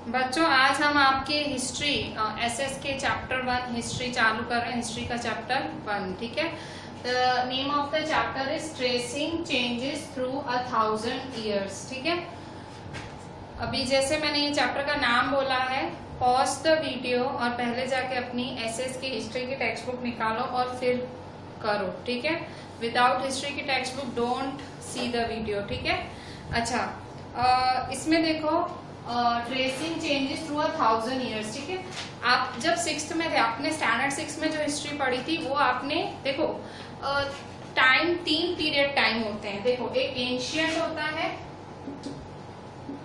बच्चों आज हम आपके हिस्ट्री एसएस के चैप्टर 1 हिस्ट्री चालू कर रहे हैं। हिस्ट्री का चैप्टर 1, ठीक है। Name of the chapter is tracing changes through 1000 years, ठीक है। अभी जैसे मैंने ये चैप्टर का नाम बोला है, पॉज द वीडियो और पहले जाके अपनी एसएस की हिस्ट्री की टेक्स्ट बुक निकालो और फिर करो, ठीक है। विदाउट हिस्ट्री की text book don't see the video, ठीक है। अच्छा, इसमें देखो ट्रेसिंग चेंजेस थ्रू 1000 ईयर्स, ठीक है। आप जब 6th में थे, आपने स्टैंडर्ड 6 में जो हिस्ट्री पढ़ी थी वो आपने देखो टाइम 3 पीरियड टाइम होते हैं। देखो, एक एंशियंट होता है,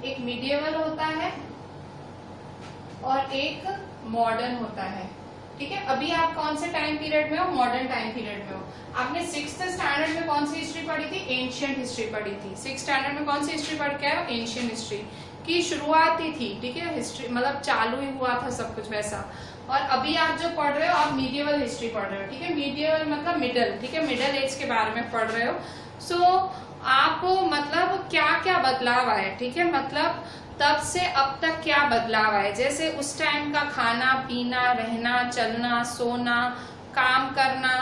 एक मिडिएवल होता है और एक मॉडर्न होता है, ठीक है। अभी आप कौन से टाइम पीरियड में हो? मॉडर्न टाइम पीरियड में हो। आपने 6th स्टैंडर्ड में कौन सी हिस्ट्री पढ़ी थी? एंशियंट हिस्ट्री पढ़ी थी। 6th स्टैंडर्ड में कौन सी हिस्ट्री पढ़ के आए हो? एंशियंट हिस्ट्री की शुरुआती थी, ठीक है। हिस्ट्री मतलब चालू ही हुआ था सब कुछ वैसा। और अभी आप जो पढ़ रहे हो, आप मीडिएवल हिस्ट्री पढ़ रहे हो, ठीक है। मीडिएवल मतलब मिडल, ठीक है, मिडल एज के बारे में पढ़ रहे हो। सो आप मतलब क्या क्या बदलाव आए, ठीक है, मतलब तब से अब तक क्या बदलाव आए। जैसे उस टाइम का खाना पीना, रहना, चलना, सोना, काम करना,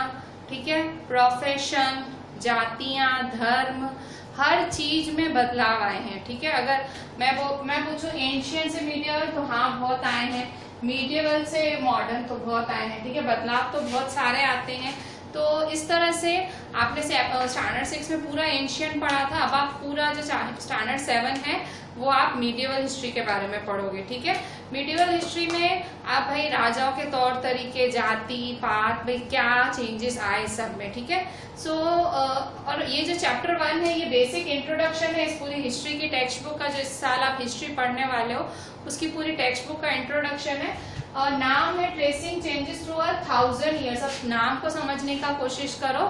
ठीक है, प्रोफेशन, जातियां, धर्म, हर चीज में बदलाव आए हैं, ठीक है। अगर मैं पूछूं एंशियंट से मीडिएवल, तो हाँ बहुत आए हैं। मीडिएवल से मॉडर्न तो बहुत आए हैं, ठीक है। बदलाव तो बहुत सारे आते हैं। तो इस तरह से आपने स्टैंडर्ड 6 में पूरा एंशियंट पढ़ा था, अब आप पूरा जो स्टैंडर्ड 7 है वो आप मीडिएवल हिस्ट्री के बारे में पढ़ोगे, ठीक है। मीडिएवल हिस्ट्री में आप भाई राजाओं के तौर तरीके, जाति पात, भाई क्या चेंजेस आए सब में, ठीक है। सो और ये जो चैप्टर 1 है ये बेसिक इंट्रोडक्शन है इस पूरी हिस्ट्री की टेक्स्ट बुक का। जो इस साल आप हिस्ट्री पढ़ने वाले हो उसकी पूरी टेक्स्ट बुक का इंट्रोडक्शन है। और नाम है ट्रेसिंग चेंजेस थ्रू 1000 ईयर्स। अब नाम को समझने का कोशिश करो।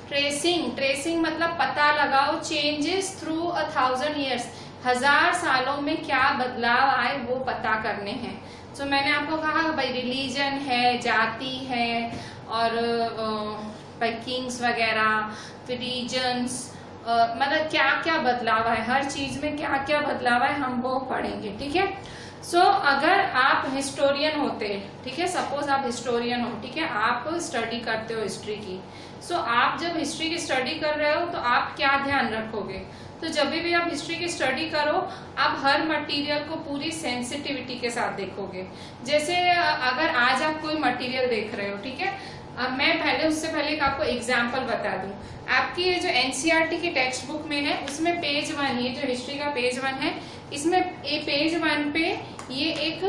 ट्रेसिंग मतलब पता लगाओ, चेंजेस थ्रू 1000 ईयर्स, 1000 सालों में क्या बदलाव आए वो पता करने हैं। तो मैंने आपको कहा भाई रिलीजन है, जाति है, और भाई किंग्स वगैरह, फिर रीजन्स, मतलब क्या क्या बदलाव है, हर चीज में क्या क्या बदलाव है हम वो पढ़ेंगे, ठीक है। सो अगर आप हिस्टोरियन होते, ठीक है, सपोज आप हिस्टोरियन हो, ठीक है, आप स्टडी करते हो हिस्ट्री की। सो आप जब हिस्ट्री की स्टडी कर रहे हो तो आप क्या ध्यान रखोगे? तो जब भी आप हिस्ट्री की स्टडी करो, आप हर मटेरियल को पूरी सेंसिटिविटी के साथ देखोगे। जैसे अगर आज आप कोई मटेरियल देख रहे हो, ठीक है, मैं उससे पहले एक आपको एग्जाम्पल बता दूं। आपकी ये जो एनसीईआरटी की टेक्स्ट बुक में है उसमें पेज 1, ये जो हिस्ट्री का पेज 1 है, इसमें ये पेज 1 पे ये एक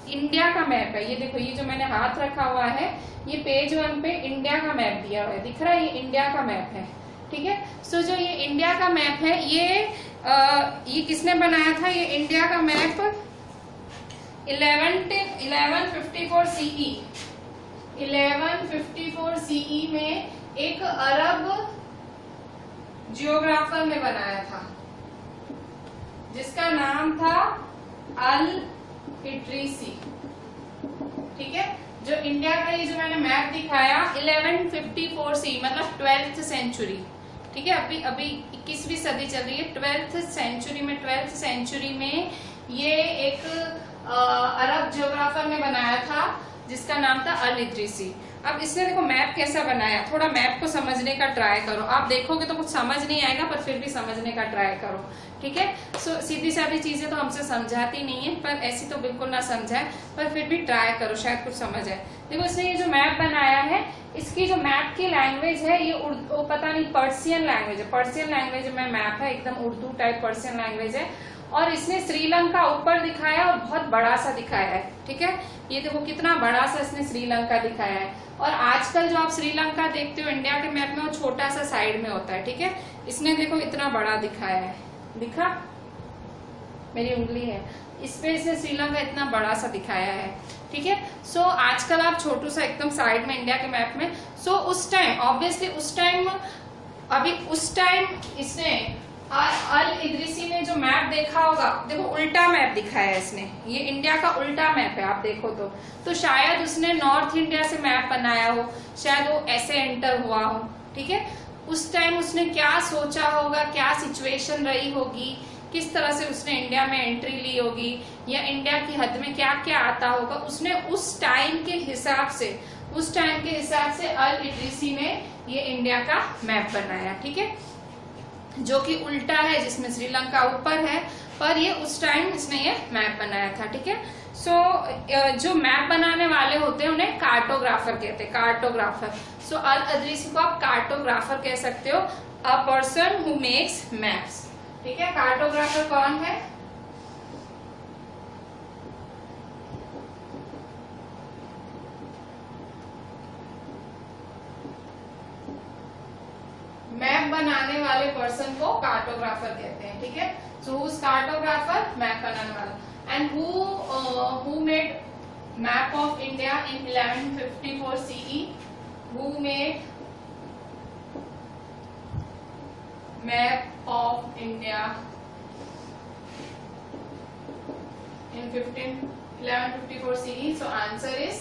इंडिया का मैप है। ये देखो, ये जो मैंने हाथ रखा हुआ है, ये पेज 1 पे इंडिया का मैप दिया हुआ है, दिख रहा है, ये इंडिया का मैप है, ठीक है। सो जो ये इंडिया का मैप है ये किसने बनाया था? ये इंडिया का मैप 1154 सीई 1154 सीई में एक अरब जियोग्राफर ने बनाया था जिसका नाम था अल इद्रिसी, ठीक है। जो इंडिया का ये जो मैंने मैप दिखाया 1154 सी मतलब 12th सेंचुरी, ठीक है। अभी 21वीं सदी चल रही है, 12th सेंचुरी में ये एक अरब जियोग्राफर ने बनाया था जिसका नाम था अल इद्रिसी। अब इसने देखो मैप कैसा बनाया, थोड़ा मैप को समझने का ट्राई करो। आप देखोगे तो कुछ समझ नहीं आएगा, पर फिर भी समझने का ट्राई करो, ठीक है। सो सीधी सादी चीजें तो हमसे समझाती नहीं है, पर ऐसी तो बिल्कुल ना समझाए, पर फिर भी ट्राई करो, शायद कुछ समझ आए। देखो, इसने ये जो मैप बनाया है, इसकी जो मैप की लैंग्वेज है ये पता नहीं पर्शियन लैंग्वेज है। पर्शियन लैंग्वेज में मैप है, एकदम उर्दू टाइप पर्शियन लैंग्वेज है। और इसने श्रीलंका ऊपर दिखाया और बहुत बड़ा सा दिखाया है, ठीक है। ये देखो कितना बड़ा सा इसने श्रीलंका दिखाया है। और आजकल जो आप श्रीलंका देखते हो इंडिया के मैप में, वो छोटा सा साइड में होता है, ठीक है। इसने देखो इतना बड़ा दिखाया है, दिखा, मेरी उंगली है इस पे, इसने श्रीलंका इतना बड़ा सा दिखाया है, ठीक है। सो आजकल आप छोटू सा एकदम साइड में इंडिया के मैप में। सो उस टाइम ऑब्वियसली उस टाइम इसने अल इद्रिसी ने जो मैप देखा होगा, देखो उल्टा मैप दिखाया है इसने, ये इंडिया का उल्टा मैप है आप देखो तो शायद उसने नॉर्थ इंडिया से मैप बनाया हो, शायद वो ऐसे एंटर हुआ हो, ठीक है। उस टाइम उसने क्या सोचा होगा, क्या सिचुएशन रही होगी, किस तरह से उसने इंडिया में एंट्री ली होगी या इंडिया की हद में क्या क्या आता होगा, उसने उस टाइम के हिसाब से अल इदरीसी ने ये इंडिया का मैप बनाया, ठीक है, जो कि उल्टा है, जिसमें श्रीलंका ऊपर है, पर ये उस टाइम इसने ये मैप बनाया था, ठीक है। सो जो मैप बनाने वाले होते हैं उन्हें कार्टोग्राफर कहते हैं, कार्टोग्राफर। सो अल इदरीसी को आप कार्टोग्राफर कह सकते हो, a person who makes maps, ठीक है। कार्टोग्राफर कौन है? मैप बनाने वाले पर्सन को कार्टोग्राफर कहते हैं, ठीक है। So who is cartographer? Map बनाने वाला। And who made map of India in 1154 CE? Who made map of India in 1154 CE? So answer is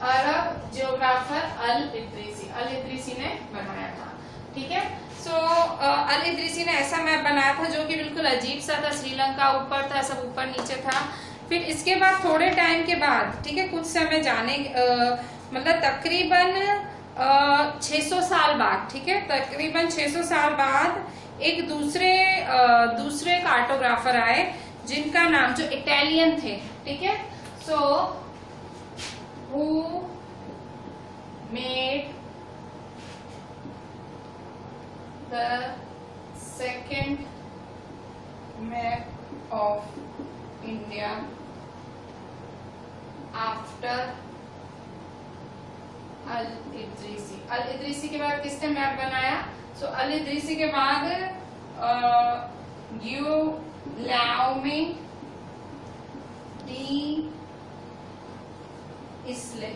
Arab geographer Al Idrisi ने बनाया था, ठीक है। सो अल इदरीसी ने ऐसा मैप बनाया था जो कि बिल्कुल अजीब सा था, श्रीलंका ऊपर था, सब ऊपर नीचे था। फिर इसके बाद थोड़े टाइम के बाद, ठीक है, कुछ समय जाने मतलब तकरीबन 600 साल बाद, ठीक है, तकरीबन 600 साल बाद एक दूसरे कार्टोग्राफर आए जिनका नाम, जो इटालियन थे, ठीक है। So who made the second map of India after Al Idrisi? Al Idrisi के बाद किसने मैप बनाया? सो अल इदरीसी के बाद गियोलामी डी इस्ले,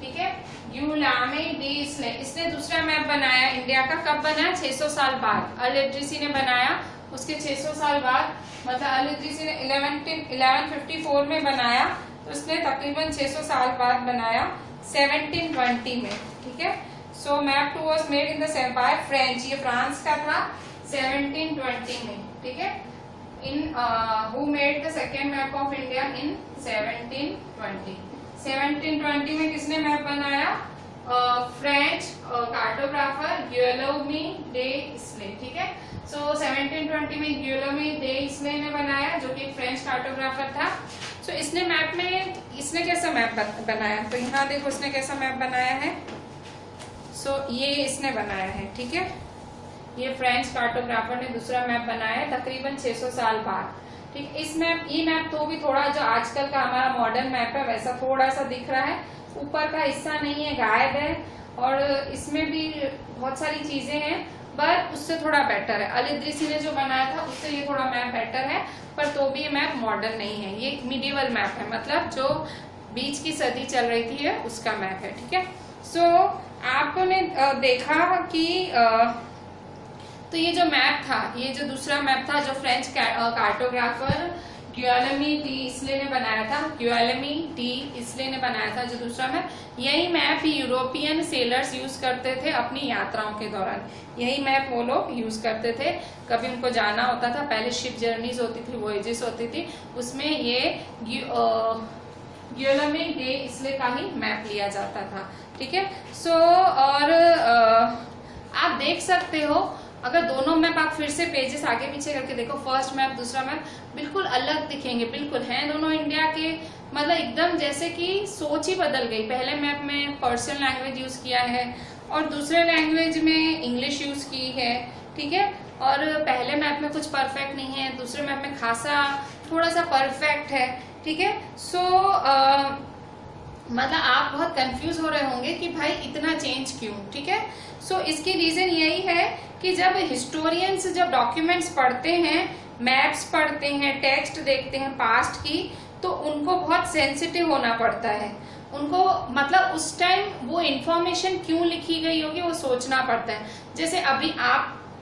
ठीक है, गियोलामी डी इस्ले, इसने दूसरा मैप बनाया इंडिया का। कब बनाया? 600 साल बाद। अल इदरीसी ने बनाया उसके 600 साल बाद, मतलब अल इदरीसी ने 1154 में बनाया, तो उसने तकरीबन 600 साल बाद बनाया 1720 में, ठीक है। So map 2 was made in the by French, ये फ्रांस का था 1720 में, ठीक है। In who made the second map of India इन 1720? 1720 में किसने मैप बनाया? फ्रेंच कार्टोग्राफर गियोलोमी डे इस्ले, ठीक है। सो 1720 में गियोलोमी डे इस्ले ने बनाया, जो कि फ्रेंच कार्टोग्राफर था। सो इसने मैप में, इसने कैसा मैप बनाया, तो यहाँ देखो इसने कैसा मैप बनाया है। सो ये इसने बनाया है, ठीक है, ये फ्रेंच कार्टोग्राफर ने दूसरा मैप बनाया है तकरीबन 600 साल बाद, ठीक। इस मैप, ये मैप तो भी थोड़ा जो आजकल का हमारा मॉडर्न मैप है वैसा थोड़ा सा दिख रहा है, ऊपर का हिस्सा नहीं है, गायब है, और इसमें भी बहुत सारी चीजें हैं, पर उससे थोड़ा बेटर है। अल इदरीसी ने जो बनाया था उससे ये थोड़ा मैप बेटर है, पर तो भी ये मैप मॉडर्न नहीं है, ये मिडिवल मैप है, मतलब जो बीच की सदी चल रही थी उसका मैप है, ठीक है। सो आपने देखा कि तो ये जो मैप था, ये जो दूसरा मैप था जो फ्रेंच कार्टोग्राफर गियोलोमी डी इस्ले ने बनाया था, गियोलोमी डी इस्ले ने बनाया था जो दूसरा मैप, यही मैप यूरोपियन सेलर्स यूज करते थे अपनी यात्राओं के दौरान, यही मैप वो लोग यूज करते थे। कभी उनको जाना होता था, पहले शिप जर्नीज होती थी, वॉयजेस होती थी, उसमें ये गियोलोमी डे इस्ले का ही मैप लिया जाता था, ठीक है। सो और आप देख सकते हो, अगर दोनों मैप आप फिर से पेजेस आगे पीछे करके देखो, फर्स्ट मैप दूसरा मैप बिल्कुल अलग दिखेंगे, बिल्कुल हैं दोनों इंडिया के, मतलब एकदम जैसे कि सोच ही बदल गई। पहले मैप में पर्शियन लैंग्वेज यूज किया है और दूसरे लैंग्वेज में इंग्लिश यूज की है, ठीक है। और पहले मैप में कुछ परफेक्ट नहीं है, दूसरे मैप में खासा थोड़ा सा परफेक्ट है, ठीक है। सो मतलब आप बहुत कंफ्यूज हो रहे होंगे कि भाई इतना चेंज क्यों, ठीक है। सो इसकी रीजन यही है कि जब हिस्टोरियंस जब डॉक्यूमेंट्स पढ़ते हैं, मैप्स पढ़ते हैं, टेक्स्ट देखते हैं पास्ट की, तो उनको बहुत सेंसिटिव होना पड़ता है, उनको मतलब उस टाइम वो इंफॉर्मेशन क्यों लिखी गई होगी वो सोचना पड़ता है। जैसे अभी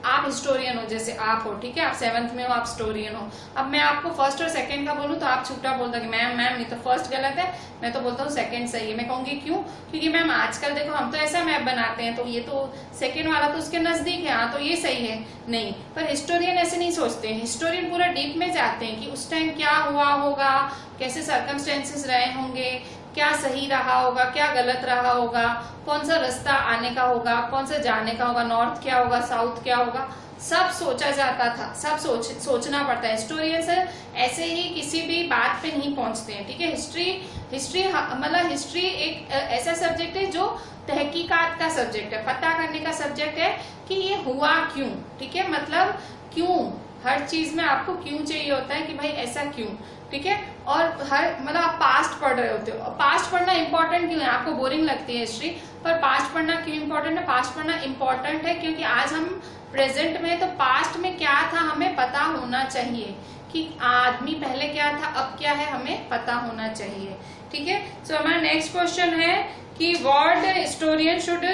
आप हिस्टोरियन हो, जैसे आप हो, ठीक है, आप 7th में हो, आप हिस्टोरियन हो। अब मैं आपको फर्स्ट और सेकंड का बोलूं तो आप छूटा बोलता कि मैम मैम ये तो फर्स्ट गलत है, मैं तो बोलता हूँ सेकंड सही है। मैं कहूंगी क्यों? क्योंकि मैम आजकल देखो हम तो ऐसा मैप बनाते हैं, तो ये तो सेकंड वाला तो उसके नजदीक है, हाँ तो ये सही है। नहीं, पर हिस्टोरियन ऐसे नहीं सोचते हैं। हिस्टोरियन पूरा डीप में जाते हैं कि उस टाइम क्या हुआ होगा, कैसे सर्कमस्टेंसेस रहे होंगे, क्या सही रहा होगा, क्या गलत रहा होगा, कौन सा रास्ता आने का होगा, कौन सा जाने का होगा, नॉर्थ क्या होगा, साउथ क्या होगा, सब सोचा जाता था, सब सोचना पड़ता है। हिस्टोरियंस ऐसे ही किसी भी बात पे नहीं पहुंचते हैं, ठीक है। हिस्ट्री मतलब हिस्ट्री एक ऐसा सब्जेक्ट है जो तहकीकात का सब्जेक्ट है, पता करने का सब्जेक्ट है कि ये हुआ क्यों, ठीक है, मतलब क्यों, हर चीज में आपको क्यों चाहिए होता है कि भाई ऐसा क्यों, ठीक है। और हर मतलब आप पास्ट पढ़ रहे होते हो, पास्ट पढ़ना इंपॉर्टेंट क्यों है? आपको बोरिंग लगती है हिस्ट्री, पर पास्ट पढ़ना क्यों इंपॉर्टेंट है? पास्ट पढ़ना इंपॉर्टेंट है क्योंकि आज हम प्रेजेंट में, तो पास्ट में क्या था हमें पता होना चाहिए कि आदमी पहले क्या था, अब क्या है, हमें पता होना चाहिए, ठीक है। सो हमारा नेक्स्ट क्वेश्चन है कि what historian should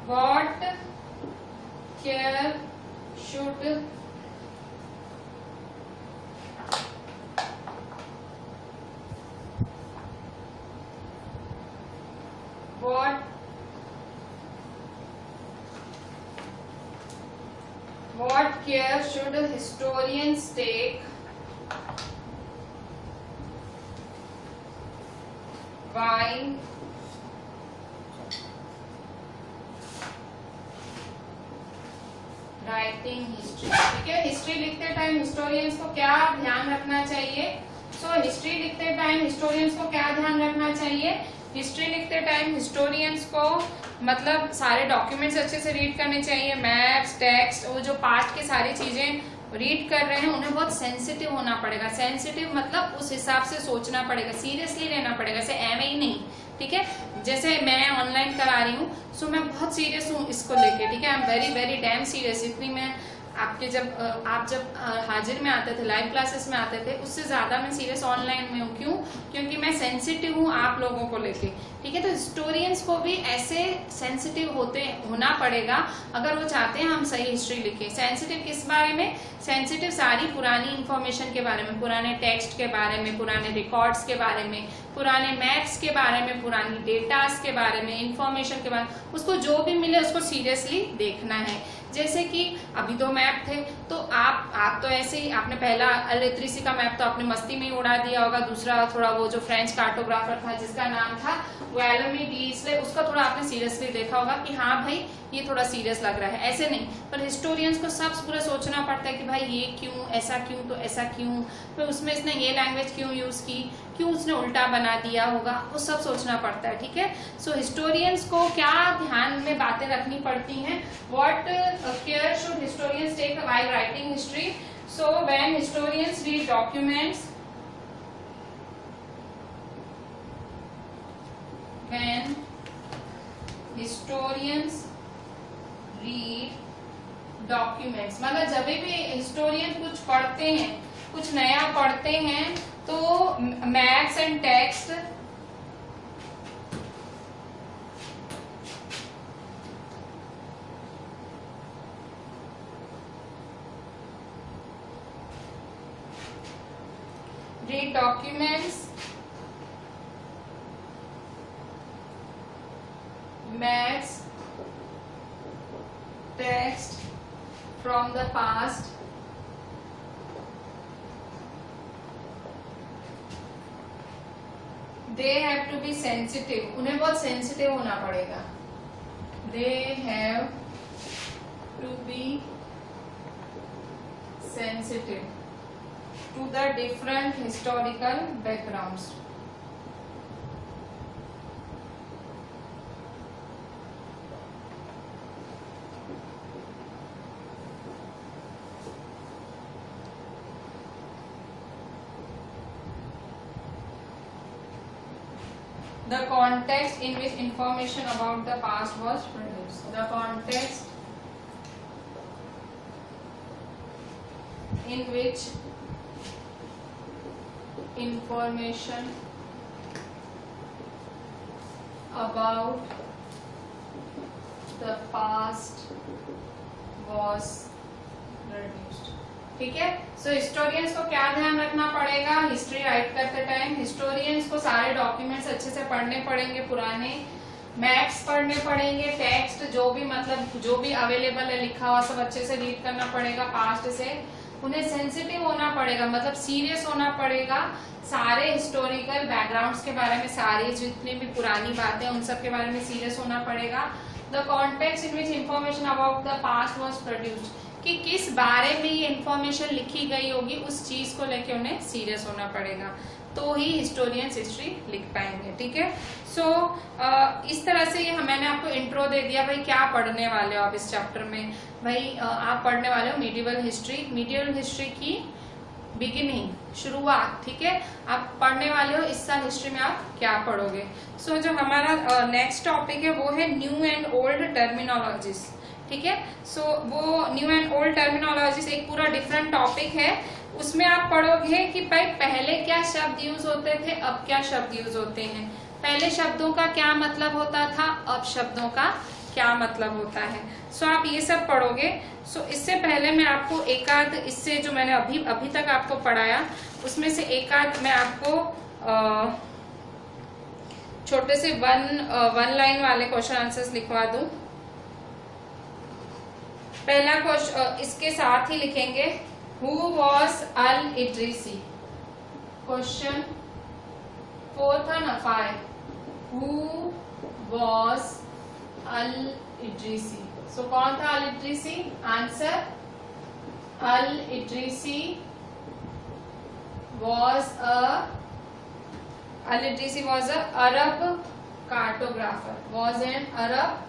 what care should what care should historians take while writing history, ठीक है। हिस्ट्री लिखते टाइम हिस्टोरियंस को क्या ध्यान रखना चाहिए? सो हिस्ट्री लिखते टाइम हिस्टोरियंस को क्या ध्यान रखना चाहिए? हिस्ट्री लिखते टाइम हिस्टोरियंस को मतलब सारे डॉक्यूमेंट्स अच्छे से रीड करने चाहिए, मैप्स, टेक्स्ट, वो जो पास्ट की सारी चीजें रीड कर रहे हैं उन्हें बहुत सेंसिटिव होना पड़ेगा। सेंसिटिव मतलब उस हिसाब से सोचना पड़ेगा, सीरियसली लेना पड़ेगा, ऐसे एवं ही नहीं, ठीक है। जैसे मैं ऑनलाइन करा रही हूँ, सो मैं बहुत सीरियस हूँ इसको लेके, ठीक है, I am very very dam serious. इतनी मैं आपके आप जब हाजिर में आते थे, लाइव क्लासेस में आते थे, उससे ज्यादा मैं सीरियस ऑनलाइन में हूँ। क्यों? क्योंकि मैं सेंसिटिव हूँ आप लोगों को लेके, ठीक है। तो हिस्टोरियंस को भी ऐसे सेंसिटिव होना पड़ेगा अगर वो चाहते हैं हम सही हिस्ट्री लिखें। सेंसिटिव किस बारे में? सेंसिटिव सारी पुरानी इंफॉर्मेशन के बारे में, पुराने टेक्स्ट के बारे में, पुराने रिकॉर्ड्स के बारे में, पुराने मैप्स के बारे में, पुरानी डेटास के बारे में, इंफॉर्मेशन के बारे में, उसको जो भी मिले उसको सीरियसली देखना है। जैसे कि अभी 2 मैप थे, तो आप तो ऐसे ही, आपने पहला अलेत्रिसी का मैप तो आपने मस्ती में ही उड़ा दिया होगा, दूसरा थोड़ा वो जो फ्रेंच कार्टोग्राफर था जिसका नाम था वैलेमी डीस्ले, उसका थोड़ा आपने सीरियसली देखा होगा कि हाँ भाई ये थोड़ा सीरियस लग रहा है। ऐसे नहीं, पर हिस्टोरियंस को सब पूरा सोचना पड़ता है कि भाई ये क्यों, ऐसा क्यों, तो ऐसा क्यों, फिर उसमें इसने ये लैंग्वेज क्यों यूज की, क्यों उसने उल्टा बना दिया होगा, वो सब सोचना पड़ता है, ठीक है। सो हिस्टोरियंस को क्या ध्यान में बातें रखनी पड़ती हैं? What care should historians take while writing history? So when historians read documents, when historians read documents, मतलब जब भी हिस्टोरियन कुछ पढ़ते हैं, कुछ नया पढ़ते हैं, तो maps and text read documents, maps, text from the past, they have to be sensitive, उन्हें बहुत सेंसिटिव होना पड़ेगा। they have to be sensitive to the different historical backgrounds. The context in which information about the past was produced. The context in which information about the past was reduced। ठीक है, सो historians को क्या ध्यान रखना पड़ेगा history right करते time? Historians को सारे डॉक्यूमेंट्स अच्छे से पढ़ने पड़ेंगे, पुराने मैप्स पढ़ने पड़ेंगे, टेक्स्ट जो भी मतलब जो भी अवेलेबल है लिखा हुआ सब अच्छे से रीड करना पड़ेगा पास्ट से। उन्हें सेंसिटिव होना पड़ेगा, मतलब सीरियस होना पड़ेगा, सारे हिस्टोरिकल बैकग्राउंड्स के बारे में, सारी जितनी भी पुरानी बातें उन सब के बारे में सीरियस होना पड़ेगा। The context in which information about the past was produced, कि किस बारे में ये इंफॉर्मेशन लिखी गई होगी उस चीज को लेके उन्हें सीरियस होना पड़ेगा, तो ही हिस्टोरियंस हिस्ट्री लिख पाएंगे। ठीक है, सो इस तरह से ये मैंने आपको इंट्रो दे दिया भाई क्या पढ़ने वाले हो आप इस चैप्टर में। भाई आप पढ़ने वाले हो मीडिवल हिस्ट्री, मीडिवल हिस्ट्री की बिगिनिंग, शुरुआत। ठीक है, आप पढ़ने वाले हो इस साल हिस्ट्री में आप क्या पढ़ोगे। सो जो हमारा नेक्स्ट टॉपिक है वो है न्यू एंड ओल्ड टर्मिनोलॉजीज। ठीक है, सो वो न्यू एंड ओल्ड टर्मिनोलॉजीज एक पूरा डिफरेंट टॉपिक है, उसमें आप पढ़ोगे कि भाई पहले क्या शब्द यूज होते थे, अब क्या शब्द यूज होते हैं, पहले शब्दों का क्या मतलब होता था, अब शब्दों का क्या मतलब होता है। सो आप ये सब पढ़ोगे। सो इससे पहले मैं आपको एक आध, इससे जो मैंने अभी तक आपको पढ़ाया उसमें से एक आध मैं आपको छोटे से वन लाइन वाले क्वेश्चन आंसर्स लिखवा दूं। पहला क्वेश्चन इसके साथ ही लिखेंगे, who was Al Idrisi. Question 4 था ना 5, who was Al Idrisi. So कौन था Al Idrisi? Answer, Al Idrisi was a Arab cartographer, was an Arab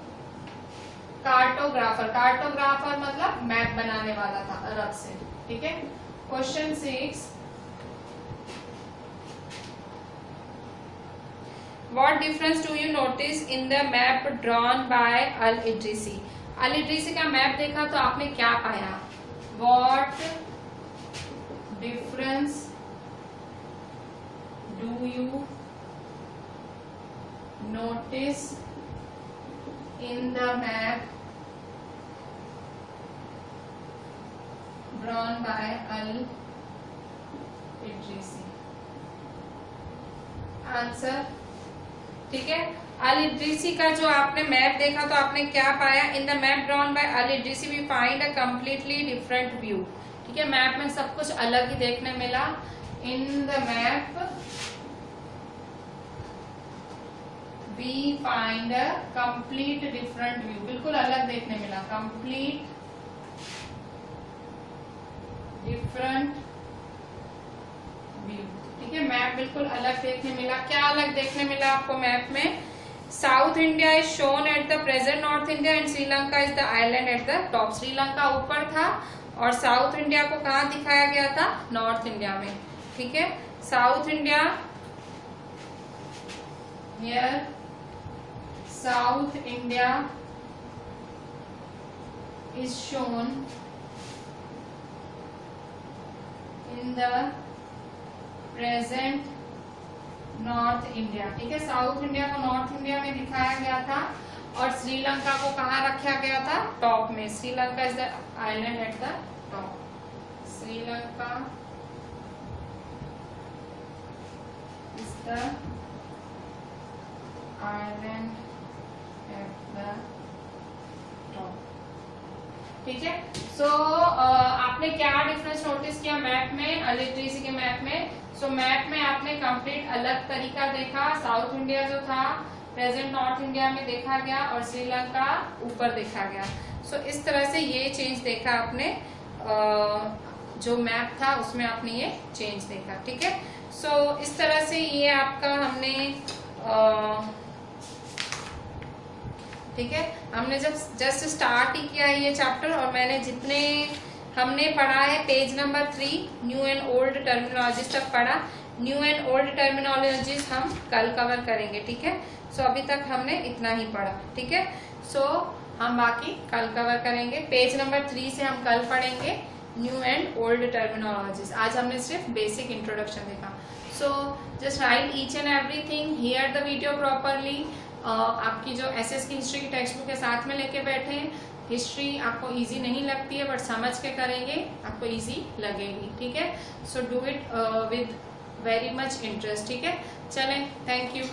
cartographer. Cartographer मतलब मैप बनाने वाला था अरब से। ठीक है, question 6, what difference do you notice in the map drawn by अल इद्रीसी। अल इद्रीसी का मैप देखा तो आपने क्या पाया? What difference do you notice in the map drawn by Al Idrisi। Answer, ठीक है, अल इद्रीसी का जो आपने मैप देखा तो आपने क्या पाया? In the map drawn by Al Idrisi we find a completely different view. ठीक है, मैप में सब कुछ अलग ही देखने मिला। इन the map we find a complete different view, बिल्कुल अलग देखने मिला, complete different view। ठीक है, मैप बिल्कुल अलग देखने मिला। क्या अलग देखने मिला आपको मैप में? South India is shown at the present north India and Sri Lanka is the island at the top. Sri Lanka ऊपर था और साउथ इंडिया को कहाँ दिखाया गया था? नॉर्थ इंडिया में। ठीक है, south India here, South India is shown in the present North India। ठीक है, साउथ इंडिया को नॉर्थ इंडिया में दिखाया गया था और श्रीलंका को कहाँ रखा गया था? टॉप में। Sri Lanka is the island at the top. Sri Lanka is the island at the top. ठीक है, सो आपने क्या डिफरेंस नोटिस किया मैप में, अल इद्रीसी के मैप में? सो मैप में आपने कंप्लीट अलग तरीका देखा। साउथ इंडिया जो था प्रेजेंट नॉर्थ इंडिया में देखा गया और श्रीलंका ऊपर देखा गया। सो इस तरह से ये चेंज देखा आपने, जो मैप था उसमें आपने ये चेंज देखा। ठीक है, सो इस तरह से ये आपका हमने ठीक है, हमने जब जस्ट स्टार्ट ही किया है ये चैप्टर और मैंने जितने हमने पढ़ा है page number 3 new and old terminologies तक पढ़ा। न्यू एंड ओल्ड टर्मिनोलॉजीज हम कल कवर करेंगे। ठीक है, सो अभी तक हमने इतना ही पढ़ा। ठीक है, सो हम बाकी कल कवर करेंगे। पेज नंबर 3 से हम कल पढ़ेंगे न्यू एंड ओल्ड टर्मिनोलॉजीज। आज हमने सिर्फ बेसिक इंट्रोडक्शन देखा। So just write each and everything, hear the video properly, आपकी जो एसएस की हिस्ट्री की टेक्स्ट बुक के साथ में लेके बैठे हैं। हिस्ट्री आपको इजी नहीं लगती है, बट समझ के करेंगे आपको इजी लगेगी, ठीक है। So do it with very much interest, ठीक है। चलें, थैंक यू।